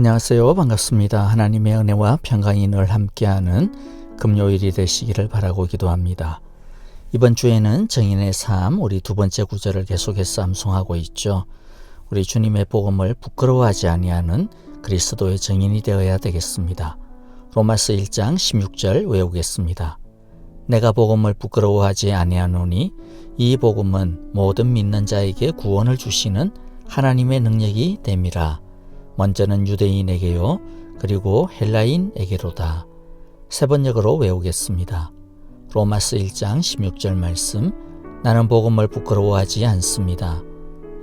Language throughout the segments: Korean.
안녕하세요. 반갑습니다. 하나님의 은혜와 평강이 늘 함께하는 금요일이 되시기를 바라고 기도합니다. 이번 주에는 정인의 삶, 우리 두 번째 구절을 계속해서 암송하고 있죠. 우리 주님의 복음을 부끄러워하지 아니하는 그리스도의 정인이 되어야 되겠습니다. 로마서 1장 16절 외우겠습니다. 내가 복음을 부끄러워하지 아니하노니 이 복음은 모든 믿는 자에게 구원을 주시는 하나님의 능력이 됨이라. 먼저는 유대인에게요, 그리고 헬라인에게로다. 세 번역으로 외우겠습니다. 로마서 1장 16절 말씀. 나는 복음을 부끄러워하지 않습니다.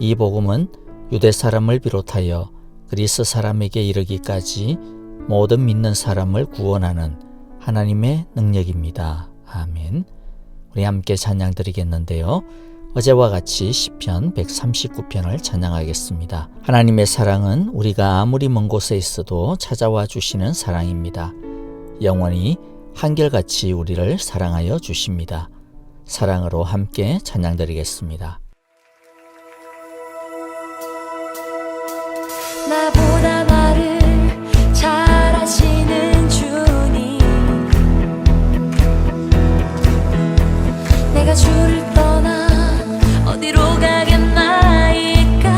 이 복음은 유대 사람을 비롯하여 그리스 사람에게 이르기까지 모든 믿는 사람을 구원하는 하나님의 능력입니다. 아멘. 우리 함께 찬양 드리겠는데요. 어제와 같이 시편 139편을 찬양하겠습니다. 하나님의 사랑은 우리가 아무리 먼 곳에 있어도 찾아와 주시는 사랑입니다. 영원히 한결같이 우리를 사랑하여 주십니다. 사랑으로 함께 찬양 드리겠습니다. 나보다 나를 잘 아시는 주님, 내가 주를 떠나 어디로 가겠나이까.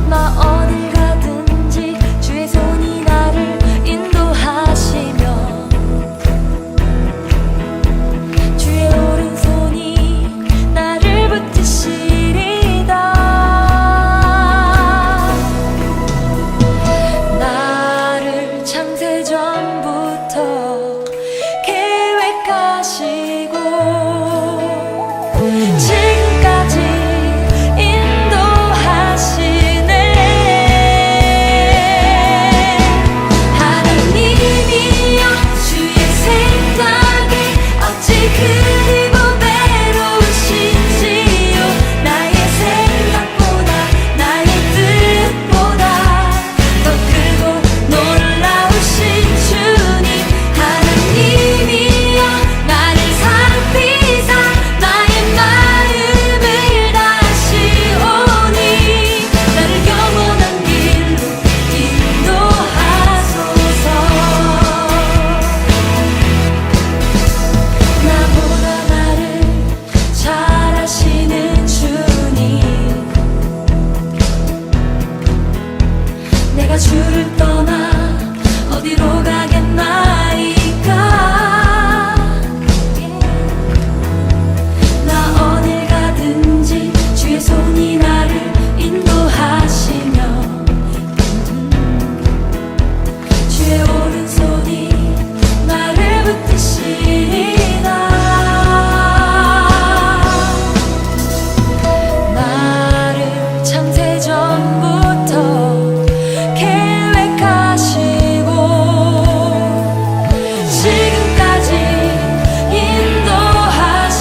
나 어딜 가든지 주의 손이 나를 인도하시며 주의 오른손이 나를 붙드시리다. 나를 창세전부터 계획하시고 지금까지 인도하시네. 하나님이여, 주의 생각이 어찌 그리 보배로우신지요. 나의 생각보다 나의 뜻보다 더 크고 놀라우신 주님. 하나님이여, 나를 살피사 나의 마음을 다시오니 나를 영원한 길로 인도하소서. 나보다 나를 잘 아시는 주님, 내가 주를 떠나 어디로 가겠나이까. 나 어딜 가든지 주의 손이 나를 인도하시며 주의 오른손이 나를 붙드시리다. 나를 창세전부터 계획하시고 지금까지 인도하시네.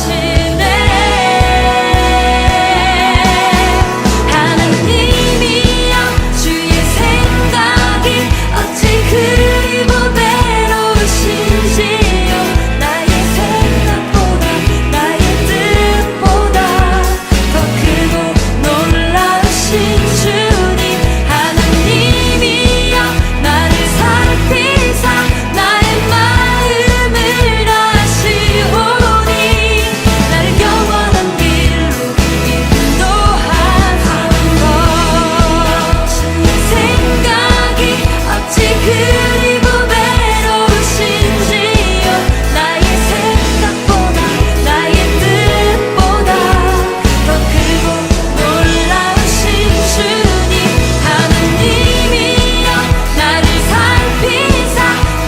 하나님이여, 주의 생각이 어찌 그리 보배로우신지요. 나의 생각보다 나의 뜻보다 더 크고 놀라우신 주님. 하나님이여, 나를 살피사 나의 마음을 다시오니 나를 영원한 길로 인도하소서. 주의 생각이 어찌 그리 보배로우신지요. 나의 생각보다 나의 뜻보다 더 크고 놀라우신 주님. 하나님이여, 나를 살피사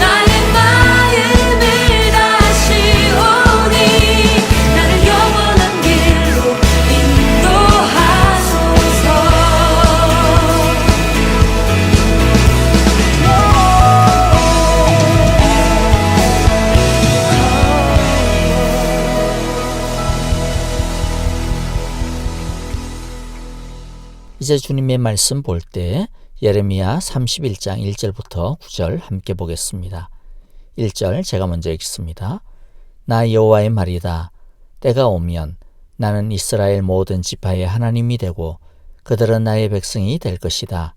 나의 마음을 다시오니 나를 영원한 길로 인도하소서. 이제 주님의 말씀 볼 때 예레미야 31장 1절부터 9절 함께 보겠습니다. 1절 제가 먼저 읽습니다. 나 여호와의 말이다. 때가 오면 나는 이스라엘 모든 지파의 하나님이 되고 그들은 나의 백성이 될 것이다.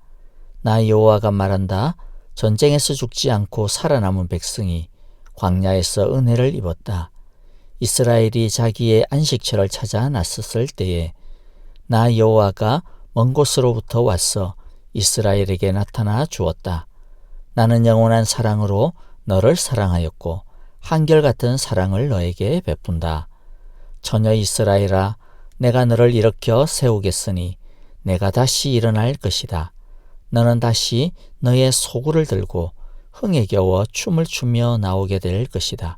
나 여호와가 말한다. 전쟁에서 죽지 않고 살아남은 백성이 광야에서 은혜를 입었다. 이스라엘이 자기의 안식처를 찾아 나섰을 때에 나 여호와가 먼 곳으로부터 와서 이스라엘에게 나타나 주었다. 나는 영원한 사랑으로 너를 사랑하였고 한결같은 사랑을 너에게 베푼다. 처녀 이스라엘아, 내가 너를 일으켜 세우겠으니 내가 다시 일어날 것이다. 너는 다시 너의 소구를 들고 흥에 겨워 춤을 추며 나오게 될 것이다.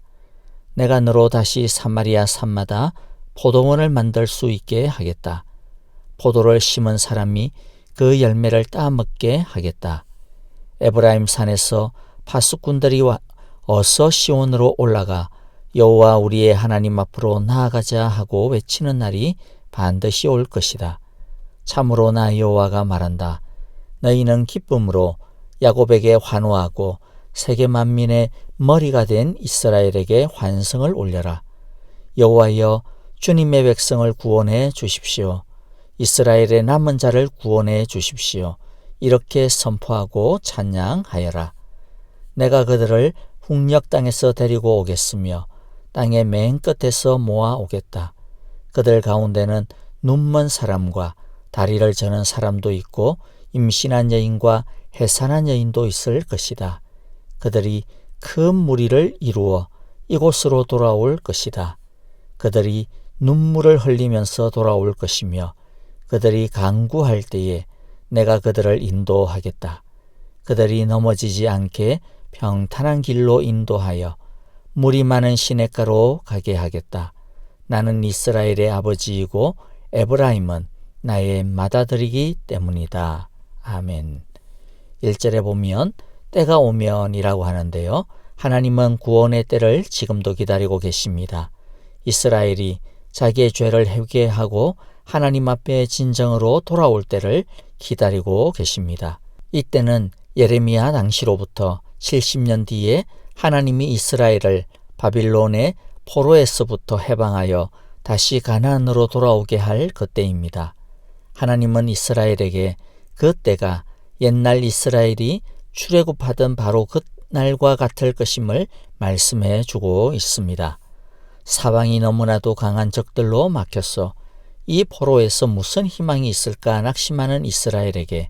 내가 너로 다시 사마리아 산마다 포도원을 만들 수 있게 하겠다. 포도를 심은 사람이 그 열매를 따먹게 하겠다. 에브라임 산에서 파수꾼들이 어서 시온으로 올라가 여호와 우리의 하나님 앞으로 나아가자 하고 외치는 날이 반드시 올 것이다. 참으로 나 여호와가 말한다. 너희는 기쁨으로 야곱에게 환호하고 세계 만민의 머리가 된 이스라엘에게 환성을 올려라. 여호와여, 주님의 백성을 구원해 주십시오. 이스라엘의 남은 자를 구원해 주십시오. 이렇게 선포하고 찬양하여라. 내가 그들을 북녘 땅에서 데리고 오겠으며 땅의 맨 끝에서 모아 오겠다. 그들 가운데는 눈먼 사람과 다리를 저는 사람도 있고 임신한 여인과 해산한 여인도 있을 것이다. 그들이 큰 무리를 이루어 이곳으로 돌아올 것이다. 그들이 눈물을 흘리면서 돌아올 것이며 그들이 간구할 때에 내가 그들을 인도하겠다. 그들이 넘어지지 않게 평탄한 길로 인도하여 물이 많은 시냇가로 가게 하겠다. 나는 이스라엘의 아버지이고 에브라임은 나의 맏아들이기 때문이다. 아멘. 1절에 보면 때가 오면이라고 하는데요. 하나님은 구원의 때를 지금도 기다리고 계십니다. 이스라엘이 자기의 죄를 회개하고 하나님 앞에 진정으로 돌아올 때를 기다리고 계십니다. 이때는 예레미야 당시로부터 70년 뒤에 하나님이 이스라엘을 바빌론의 포로에서부터 해방하여 다시 가나안으로 돌아오게 할 그때입니다. 하나님은 이스라엘에게 그 때가 옛날 이스라엘이 출애굽하던 바로 그 날과 같을 것임을 말씀해 주고 있습니다. 사방이 너무나도 강한 적들로 막혔어 이 포로에서 무슨 희망이 있을까 낙심하는 이스라엘에게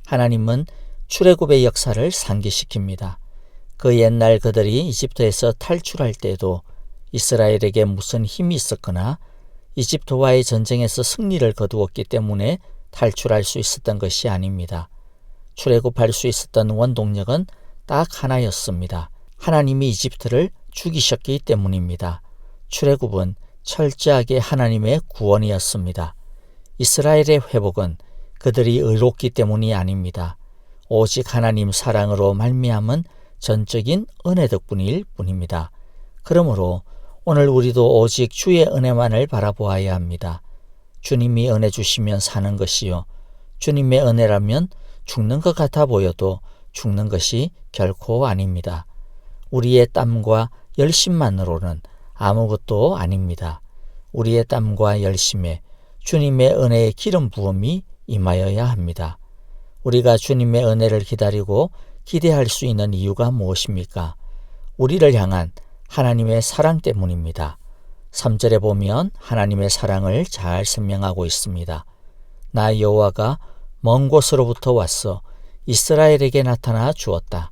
하나님은 출애굽의 역사를 상기시킵니다. 그 옛날 그들이 이집트에서 탈출할 때도 이스라엘에게 무슨 힘이 있었거나 이집트와의 전쟁에서 승리를 거두었기 때문에 탈출할 수 있었던 것이 아닙니다. 출애굽할 수 있었던 원동력은 딱 하나였습니다. 하나님이 이집트를 죽이셨기 때문입니다. 출애굽은 철저하게 하나님의 구원이었습니다. 이스라엘의 회복은 그들이 의롭기 때문이 아닙니다. 오직 하나님 사랑으로 말미암은 전적인 은혜 덕분일 뿐입니다. 그러므로 오늘 우리도 오직 주의 은혜만을 바라보아야 합니다. 주님이 은혜 주시면 사는 것이요. 주님의 은혜라면 죽는 것 같아 보여도 죽는 것이 결코 아닙니다. 우리의 땀과 열심만으로는 아무것도 아닙니다. 우리의 땀과 열심에 주님의 은혜의 기름 부음이 임하여야 합니다. 우리가 주님의 은혜를 기다리고 기대할 수 있는 이유가 무엇입니까? 우리를 향한 하나님의 사랑 때문입니다. 3절에 보면 하나님의 사랑을 잘 설명하고 있습니다. 나 여호와가 먼 곳으로부터 왔어 이스라엘에게 나타나 주었다.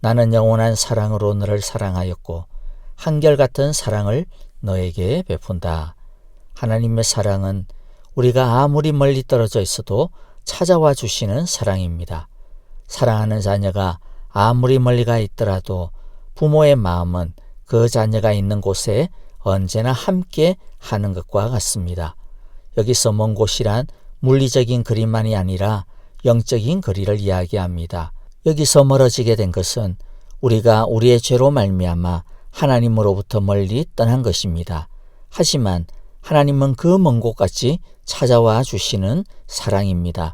나는 영원한 사랑으로 너를 사랑하였고 한결같은 사랑을 너에게 베푼다. 하나님의 사랑은 우리가 아무리 멀리 떨어져 있어도 찾아와 주시는 사랑입니다. 사랑하는 자녀가 아무리 멀리 가 있더라도 부모의 마음은 그 자녀가 있는 곳에 언제나 함께 하는 것과 같습니다. 여기서 먼 곳이란 물리적인 거리만이 아니라 영적인 거리를 이야기합니다. 여기서 멀어지게 된 것은 우리가 우리의 죄로 말미암아 하나님으로부터 멀리 떠난 것입니다. 하지만 하나님은 그 먼 곳까지 찾아와 주시는 사랑입니다.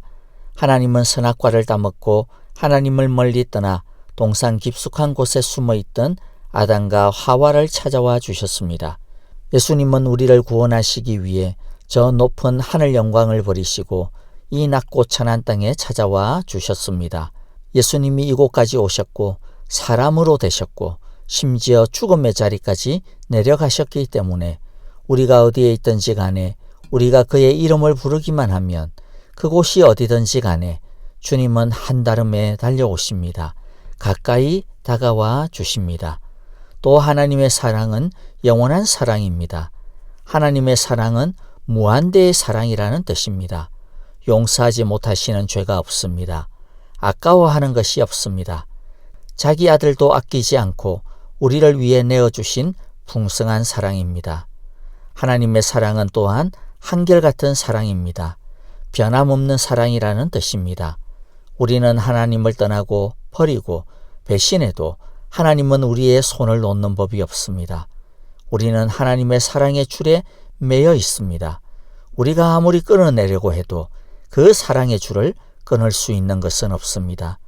하나님은 선악과를 따먹고 하나님을 멀리 떠나 동산 깊숙한 곳에 숨어있던 아담과 하와를 찾아와 주셨습니다. 예수님은 우리를 구원하시기 위해 저 높은 하늘 영광을 버리시고 이 낮고 천한 땅에 찾아와 주셨습니다. 예수님이 이곳까지 오셨고 사람으로 되셨고 심지어 죽음의 자리까지 내려가셨기 때문에 우리가 어디에 있든지 간에 우리가 그의 이름을 부르기만 하면 그곳이 어디든지 간에 주님은 한달음에 달려오십니다. 가까이 다가와 주십니다. 또 하나님의 사랑은 영원한 사랑입니다. 하나님의 사랑은 무한대의 사랑이라는 뜻입니다. 용서하지 못하시는 죄가 없습니다. 아까워하는 것이 없습니다. 자기 아들도 아끼지 않고 우리를 위해 내어주신 풍성한 사랑입니다. 하나님의 사랑은 또한 한결같은 사랑입니다. 변함없는 사랑이라는 뜻입니다. 우리는 하나님을 떠나고 버리고 배신해도 하나님은 우리의 손을 놓는 법이 없습니다. 우리는 하나님의 사랑의 줄에 매여 있습니다. 우리가 아무리 끊어내려고 해도 그 사랑의 줄을 끊을 수 있는 것은 없습니다.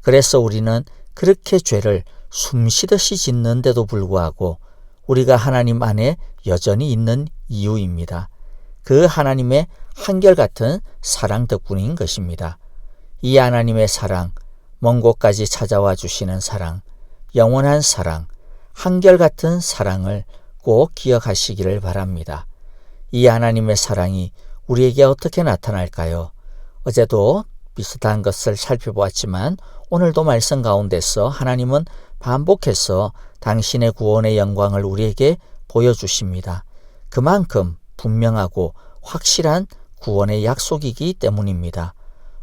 그래서 우리는 그렇게 죄를 숨쉬듯이 짓는데도 불구하고 우리가 하나님 안에 여전히 있는 이유입니다. 그 하나님의 한결같은 사랑 덕분인 것입니다. 이 하나님의 사랑, 먼 곳까지 찾아와 주시는 사랑, 영원한 사랑, 한결같은 사랑을 꼭 기억하시기를 바랍니다. 이 하나님의 사랑이 우리에게 어떻게 나타날까요? 어제도 비슷한 것을 살펴보았지만 오늘도 말씀 가운데서 하나님은 반복해서 당신의 구원의 영광을 우리에게 보여주십니다. 그만큼 분명하고 확실한 구원의 약속이기 때문입니다.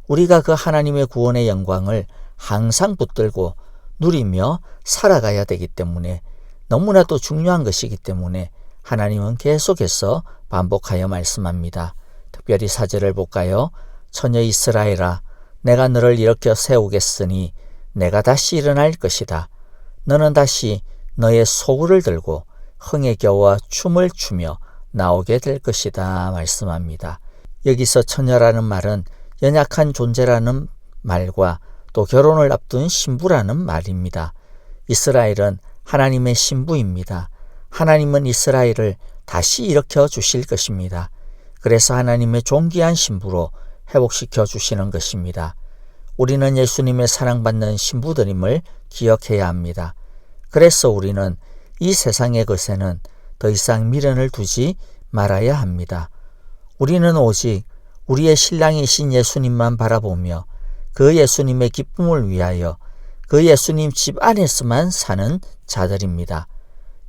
우리가 그 하나님의 구원의 영광을 항상 붙들고 누리며 살아가야 되기 때문에 너무나도 중요한 것이기 때문에 하나님은 계속해서 반복하여 말씀합니다. 특별히 4절을 볼까요? 처녀 이스라엘아, 내가 너를 일으켜 세우겠으니 내가 다시 일어날 것이다. 너는 다시 너의 소굴을 들고 흥에 겨워 춤을 추며 나오게 될 것이다 말씀합니다. 여기서 처녀라는 말은 연약한 존재라는 말과 또 결혼을 앞둔 신부라는 말입니다. 이스라엘은 하나님의 신부입니다. 하나님은 이스라엘을 다시 일으켜 주실 것입니다. 그래서 하나님의 존귀한 신부로 회복시켜 주시는 것입니다. 우리는 예수님의 사랑받는 신부들임을 기억해야 합니다. 그래서 우리는 이 세상의 것에는 더 이상 미련을 두지 말아야 합니다. 우리는 오직 우리의 신랑이신 예수님만 바라보며 그 예수님의 기쁨을 위하여 그 예수님 집 안에서만 사는 자들입니다.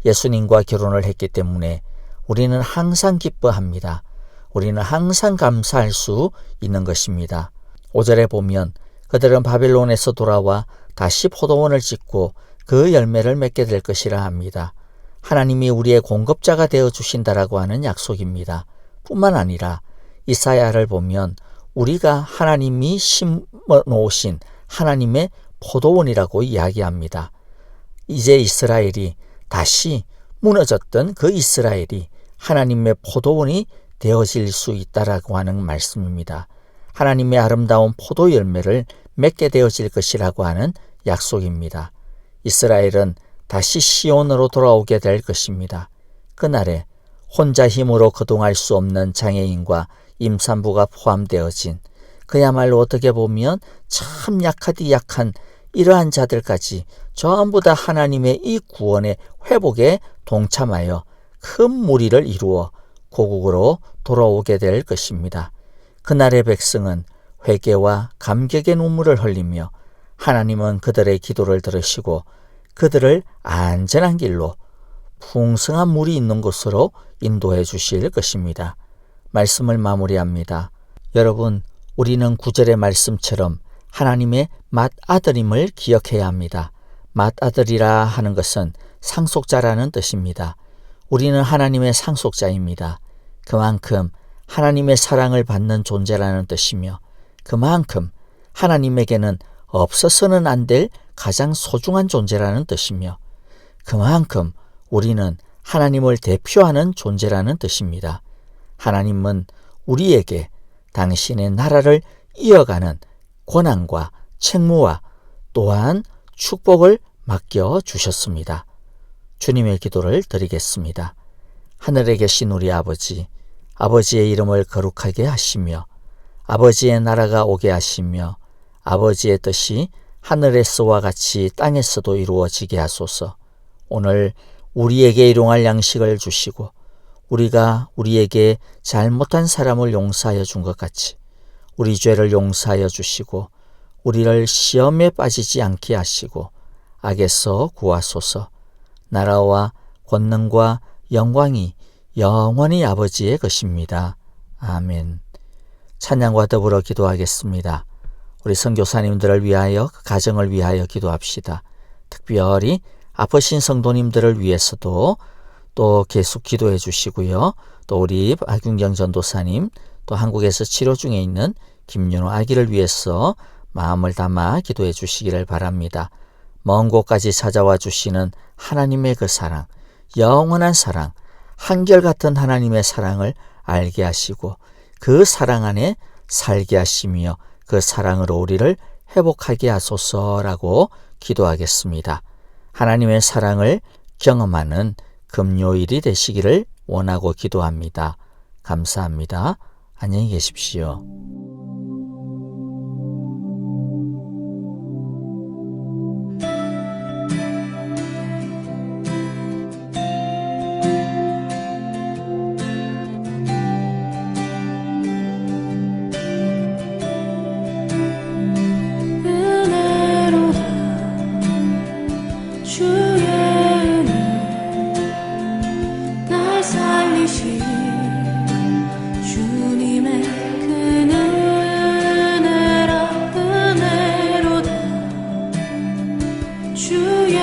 예수님과 결혼을 했기 때문에 우리는 항상 기뻐합니다. 우리는 항상 감사할 수 있는 것입니다. 5절에 보면 그들은 바벨론에서 돌아와 다시 포도원을 짓고 그 열매를 맺게 될 것이라 합니다. 하나님이 우리의 공급자가 되어 주신다라고 하는 약속입니다. 뿐만 아니라 이사야를 보면 우리가 하나님이 심어 놓으신 하나님의 포도원이라고 이야기합니다. 이제 이스라엘이 다시 무너졌던 그 이스라엘이 하나님의 포도원이 되어질 수 있다라고 하는 말씀입니다. 하나님의 아름다운 포도 열매를 맺게 되어질 것이라고 하는 약속입니다. 이스라엘은 다시 시온으로 돌아오게 될 것입니다. 그날에 혼자 힘으로 거동할 수 없는 장애인과 임산부가 포함되어진 그야말로 어떻게 보면 참 약하디 약한 이러한 자들까지 전부 다 하나님의 이 구원의 회복에 동참하여 큰 무리를 이루어 고국으로 돌아오게 될 것입니다. 그날의 백성은 회개와 감격의 눈물을 흘리며 하나님은 그들의 기도를 들으시고 그들을 안전한 길로 풍성한 물이 있는 곳으로 인도해 주실 것입니다. 말씀을 마무리합니다. 여러분, 우리는 9절의 말씀처럼 하나님의 맏아들임을 기억해야 합니다. 맏아들이라 하는 것은 상속자라는 뜻입니다. 우리는 하나님의 상속자입니다. 그만큼 하나님의 사랑을 받는 존재라는 뜻이며 그만큼 하나님에게는 없어서는 안 될 가장 소중한 존재라는 뜻이며 그만큼 우리는 하나님을 대표하는 존재라는 뜻입니다. 하나님은 우리에게 당신의 나라를 이어가는 권한과 책무와 또한 축복을 맡겨 주셨습니다. 주님의 기도를 드리겠습니다. 하늘에 계신 우리 아버지, 아버지의 이름을 거룩하게 하시며 아버지의 나라가 오게 하시며 아버지의 뜻이 하늘에서와 같이 땅에서도 이루어지게 하소서. 오늘 우리에게 일용할 양식을 주시고 우리가 우리에게 잘못한 사람을 용서하여 준 것 같이 우리 죄를 용서하여 주시고 우리를 시험에 빠지지 않게 하시고 악에서 구하소서. 나라와 권능과 영광이 영원히 아버지의 것입니다. 아멘. 찬양과 더불어 기도하겠습니다. 우리 선교사님들을 위하여 그 가정을 위하여 기도합시다. 특별히 아프신 성도님들을 위해서도 또 계속 기도해 주시고요. 또 우리 박윤경 전도사님, 또 한국에서 치료 중에 있는 김윤호 아기를 위해서 마음을 담아 기도해 주시기를 바랍니다. 먼 곳까지 찾아와 주시는 하나님의 그 사랑, 영원한 사랑, 한결같은 하나님의 사랑을 알게 하시고 그 사랑 안에 살게 하시며 그 사랑으로 우리를 회복하게 하소서라고 기도하겠습니다. 하나님의 사랑을 경험하는 금요일이 되시기를 원하고 기도합니다. 감사합니다. 안녕히 계십시오. 주의 은혜 날 살리신 주님의 그 은혜로다 주의